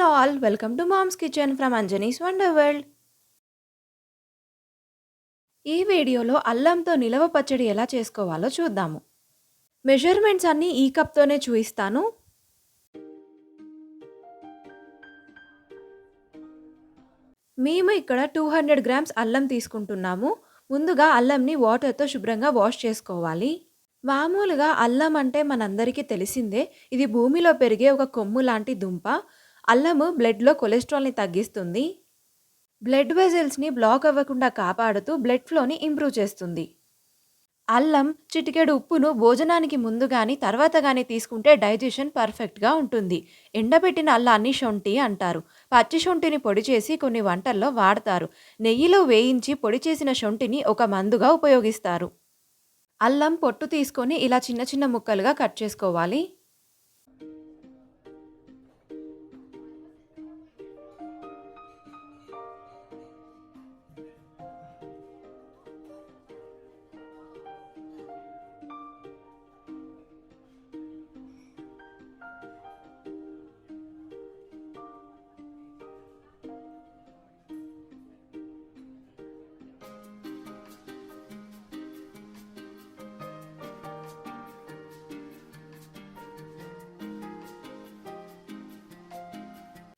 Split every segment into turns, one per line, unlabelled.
Hello all, welcome to mom's kitchen from Anjani's wonder world. ఈ వీడియోలో అల్లంతో నిలవ పచ్చడి ఎలా చేసుకోవాలో చూద్దాము. మెజర్మెంట్స్ అన్నీ ఈ కప్తోనే చూపిస్తాను. మేము ఇక్కడ 200 గ్రామ్స్ అల్లం తీసుకుంటున్నాము. ముందుగా అల్లంని వాటర్తో శుభ్రంగా వాష్ చేసుకోవాలి. మామూలుగా అల్లం అంటే మనందరికీ తెలిసిందే. ఇది భూమిలో పెరిగే ఒక కొమ్ము లాంటి దుంప. అల్లము బ్లడ్లో కొలెస్ట్రాల్ని తగ్గిస్తుంది. బ్లడ్ వెజల్స్ని బ్లాక్ అవ్వకుండా కాపాడుతూ బ్లడ్ ఫ్లోని ఇంప్రూవ్ చేస్తుంది. అల్లం, చిటికెడు ఉప్పును భోజనానికి ముందు గాని తర్వాత గాని తీసుకుంటే డైజెషన్ పర్ఫెక్ట్గా ఉంటుంది. ఎండబెట్టిన అల్లాన్ని శొంఠి అంటారు. పచ్చి శొంఠిని పొడి చేసి కొన్ని వంటల్లో వాడతారు. నెయ్యిలో వేయించి పొడి చేసిన శొంఠిని ఒక మందుగా ఉపయోగిస్తారు. అల్లం పొట్టు తీసుకొని ఇలా చిన్న చిన్న ముక్కలుగా కట్ చేసుకోవాలి.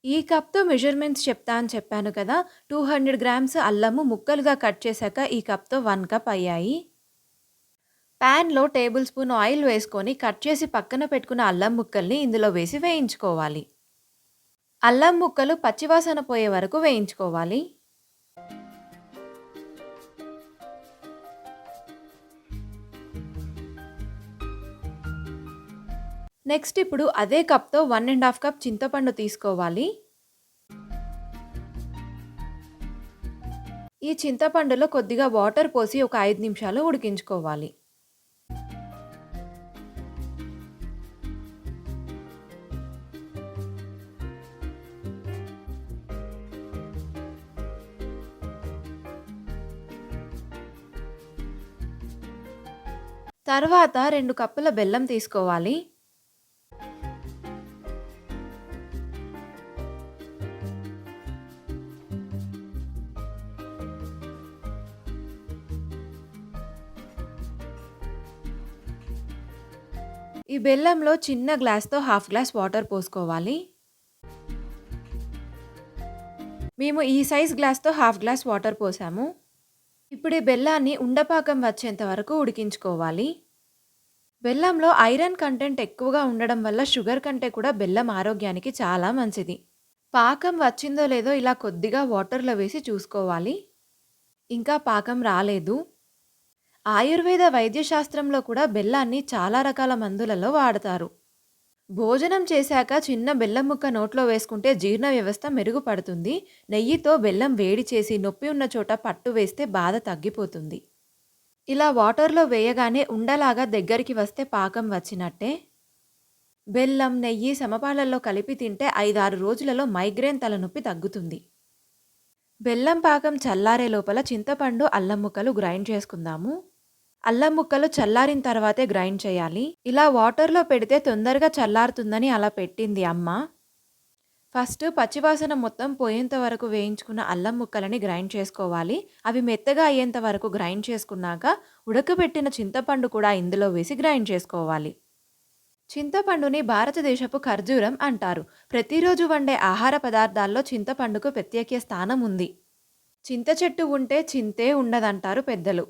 ఈ కప్‌తో మెజర్‌మెంట్స్ చెప్తా అని చెప్పాను కదా! 200 గ్రామ్స్ అల్లము ముక్కలుగా కట్ చేశాక ఈ కప్‌తో 1 కప్ అయ్యాయి. పాన్‌లో టేబుల్ స్పూన్ ఆయిల్ వేసుకొని కట్ చేసి పక్కన పెట్టుకున్న అల్లం ముక్కల్ని ఇందులో వేసి వేయించుకోవాలి. అల్లం ముక్కలు పచ్చివాసన పోయే వరకు వేయించుకోవాలి. నెక్స్ట్ ఇప్పుడు అదే కప్‌తో 1 ½ కప్ చింతపండు తీసుకోవాలి. ఈ చింతపండులో కొద్దిగా వాటర్ పోసి ఒక 5 నిమిషాలు ఉడికించుకోవాలి. తర్వాత 2 కప్పుల బెల్లం తీసుకోవాలి. ఈ బెల్లంలో చిన్న గ్లాస్‌తో హాఫ్ గ్లాస్ వాటర్ పోసుకోవాలి. మేము ఈ సైజ్ గ్లాస్‌తో హాఫ్ గ్లాస్ వాటర్ పోసాము. ఇప్పుడు ఈ బెల్లాన్ని ఉండపాకం వచ్చేంత వరకు ఉడికించుకోవాలి. బెల్లంలో ఐరన్ కంటెంట్ ఎక్కువగా ఉండడం వల్ల షుగర్ కంటే కూడా బెల్లం ఆరోగ్యానికి చాలా మంచిది. పాకం వచ్చిందో లేదో ఇలా కొద్దిగా వాటర్‌లో వేసి చూసుకోవాలి. ఇంకా పాకం రాలేదు. ఆయుర్వేద వైద్యశాస్త్రంలో కూడా బెల్లాన్ని చాలా రకాల మందులలో వాడతారు. భోజనం చేశాక చిన్న బెల్లం ముక్క నోట్లో వేసుకుంటే జీర్ణ వ్యవస్థ మెరుగుపడుతుంది. నెయ్యితో బెల్లం వేడి చేసి నొప్పి ఉన్న చోట పట్టు వేస్తే బాధ తగ్గిపోతుంది. ఇలా వాటర్లో వేయగానే ఉండలాగా దగ్గరికి వస్తే పాకం వచ్చినట్టే. బెల్లం, నెయ్యి సమపాలల్లో కలిపి తింటే 5-6 రోజులలో మైగ్రేన్ తలనొప్పి తగ్గుతుంది. బెల్లం పాకం చల్లారే లోపల చింతపండు, అల్లం ముక్కలు గ్రైండ్ చేసుకుందాము. అల్లం ముక్కలు చల్లారిన తర్వాతే గ్రైండ్ చేయాలి. ఇలా వాటర్‌లో పెడితే తొందరగా చల్లారుతుందని అలా పెట్టింది అమ్మ. ఫస్ట్ పచ్చివాసన మొత్తం పోయేంత వరకు వేయించుకున్న అల్లం ముక్కలని గ్రైండ్ చేసుకోవాలి. అవి మెత్తగా అయ్యేంత వరకు గ్రైండ్ చేసుకున్నాక ఉడకబెట్టిన చింతపండు కూడా ఇందులో వేసి గ్రైండ్ చేసుకోవాలి. చింతపండుని భారతదేశపు ఖర్జూరం అంటారు. ప్రతిరోజు వండే ఆహార పదార్థాల్లో చింతపండుకు ప్రత్యేక స్థానం ఉంది. చింత చెట్టు ఉంటే చింతే ఉండదంటారు పెద్దలు.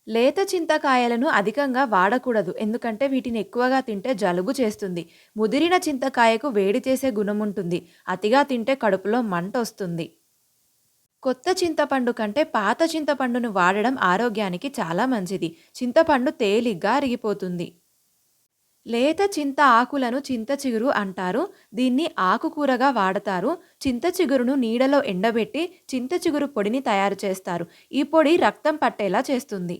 లేత చింతకాయలను అధికంగా వాడకూడదు. ఎందుకంటే వీటిని ఎక్కువగా తింటే జలుబు చేస్తుంది. ముదిరిన చింతకాయకు వేడి చేసే గుణం ఉంటుంది. అతిగా తింటే కడుపులో మంటొస్తుంది. కొత్త చింతపండు కంటే పాత చింతపండును వాడడం ఆరోగ్యానికి చాలా మంచిది. చింతపండు తేలిగ్గా అరిగిపోతుంది. లేత చింత ఆకులను చింత చిగురు అంటారు. దీన్ని ఆకుకూరగా వాడతారు. చింత చిగురును నీడలో ఎండబెట్టి చింత చిగురు పొడిని తయారు చేస్తారు. ఈ పొడి రక్తం పట్టేలా చేస్తుంది.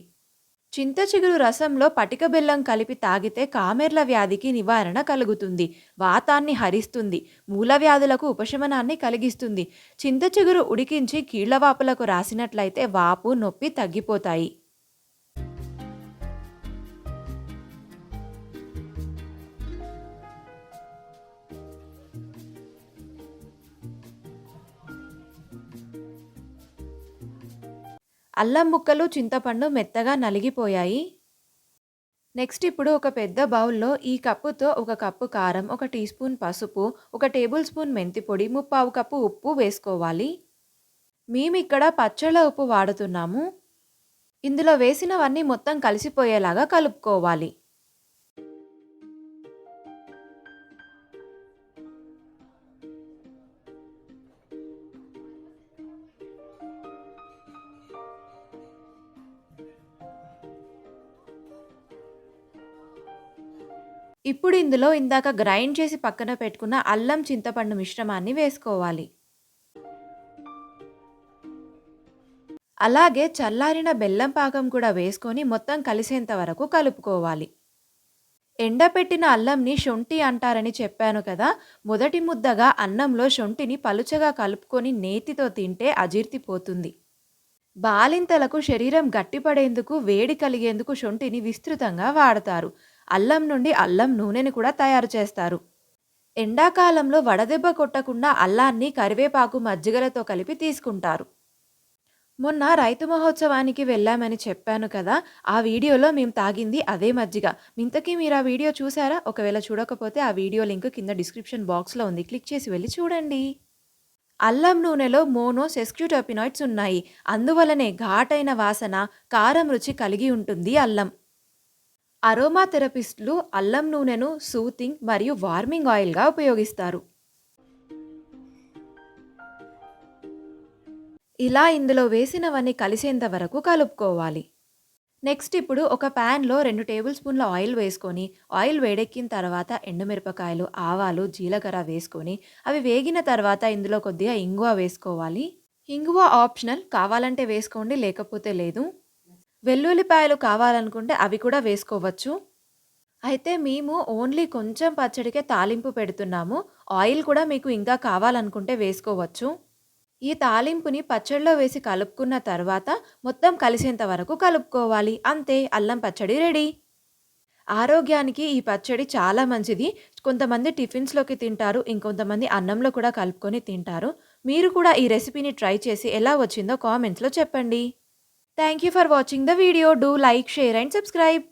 చింత చిగురు రసంలో పటిక బెల్లం కలిపి తాగితే కామెర్ల వ్యాధికి నివారణ కలుగుతుంది. వాతాన్ని హరిస్తుంది. మూలవ్యాధులకు ఉపశమనాన్ని కలిగిస్తుంది. చింత చిగురు ఉడికించి కీళ్లవాపులకు రాసినట్లయితే వాపు, నొప్పి తగ్గిపోతాయి. అల్లం ముక్కలు, చింతపండు మెత్తగా నలిగిపోయాయి. నెక్స్ట్ ఇప్పుడు ఒక పెద్ద బౌల్‌లో ఈ కప్పుతో ఒక కప్పు కారం, ఒక టీ స్పూన్ పసుపు, ఒక టేబుల్ స్పూన్ మెంతి పొడి, ముప్పావు కప్పు ఉప్పు వేసుకోవాలి. మేమిక్కడ పచ్చళ్ళ ఉప్పు వాడుతున్నాము. ఇందులో వేసినవన్నీ మొత్తం కలిసిపోయేలాగా కలుపుకోవాలి. ఇప్పుడు ఇందులో ఇందాక గ్రైండ్ చేసి పక్కన పెట్టుకున్న అల్లం, చింతపండు మిశ్రమాన్ని వేసుకోవాలి. అలాగే చల్లారిన బెల్లం పాకం కూడా వేసుకొని మొత్తం కలిసేంత వరకు కలుపుకోవాలి. ఎండపెట్టిన అల్లంని శొంఠి అంటారని చెప్పాను కదా! మొదటి ముద్దగా అన్నంలో శొంఠిని పలుచగా కలుపుకొని నేతితో తింటే అజీర్తి పోతుంది. బాలింతలకు శరీరం గట్టిపడేందుకు, వేడి కలిగేందుకు శొంఠిని విస్తృతంగా వాడతారు. అల్లం నుండి అల్లం నూనెని కూడా తయారు చేస్తారు. ఎండాకాలంలో వడదెబ్బ కొట్టకుండా అల్లాన్ని కరివేపాకు, మజ్జిగలతో కలిపి తీసుకుంటారు. మొన్న రైతు మహోత్సవానికి వెళ్ళామని చెప్పాను కదా! ఆ వీడియోలో మేము తాగింది అదే మజ్జిగ. ఇంతకీ మీరు ఆ వీడియో చూసారా? ఒకవేళ చూడకపోతే ఆ వీడియో లింక్ కింద డిస్క్రిప్షన్ బాక్స్‌లో ఉంది. క్లిక్ చేసి వెళ్లి చూడండి. అల్లం నూనెలో మోనోసెస్క్యూటోపినాయిడ్స్ ఉన్నాయి. అందువలనే ఘాటైన వాసన, కారం రుచి కలిగి ఉంటుంది అల్లం. అరోమా థెరపిస్టులు అల్లం నూనెను సూతింగ్ మరియు వార్మింగ్ ఆయిల్‌గా ఉపయోగిస్తారు. ఇలా ఇందులో వేసినవన్నీ కలిసేంత వరకు కలుపుకోవాలి. నెక్స్ట్ ఇప్పుడు ఒక ప్యాన్‌లో 2 టేబుల్ స్పూన్ల ఆయిల్ వేసుకొని, ఆయిల్ వేడెక్కిన తర్వాత ఎండుమిరపకాయలు, ఆవాలు, జీలకర్ర వేసుకొని, అవి వేగిన తర్వాత ఇందులో కొద్దిగా ఇంగువ వేసుకోవాలి. ఇంగువ ఆప్షనల్, కావాలంటే వేసుకోండి లేకపోతే లేదు. వెల్లుల్లిపాయలు కావాలనుకుంటే అవి కూడా వేసుకోవచ్చు. అయితే మేము ఓన్లీ కొంచెం పచ్చడికే తాలింపు పెడుతున్నాము. ఆయిల్ కూడా మీకు ఇంకా కావాలనుకుంటే వేసుకోవచ్చు. ఈ తాలింపుని పచ్చడిలో వేసి కలుపుకున్న తర్వాత మొత్తం కలిసేంత వరకు కలుపుకోవాలి. అంతే, అల్లం పచ్చడి రెడీ. ఆరోగ్యానికి ఈ పచ్చడి చాలా మంచిది. కొంతమంది టిఫిన్స్‌లోకి తింటారు. ఇంకొంతమంది అన్నంలో కూడా కలుపుకొని తింటారు. మీరు కూడా ఈ రెసిపీని ట్రై చేసి ఎలా వచ్చిందో కామెంట్స్‌లో చెప్పండి. Thank you for watching the video. Do like, share and subscribe.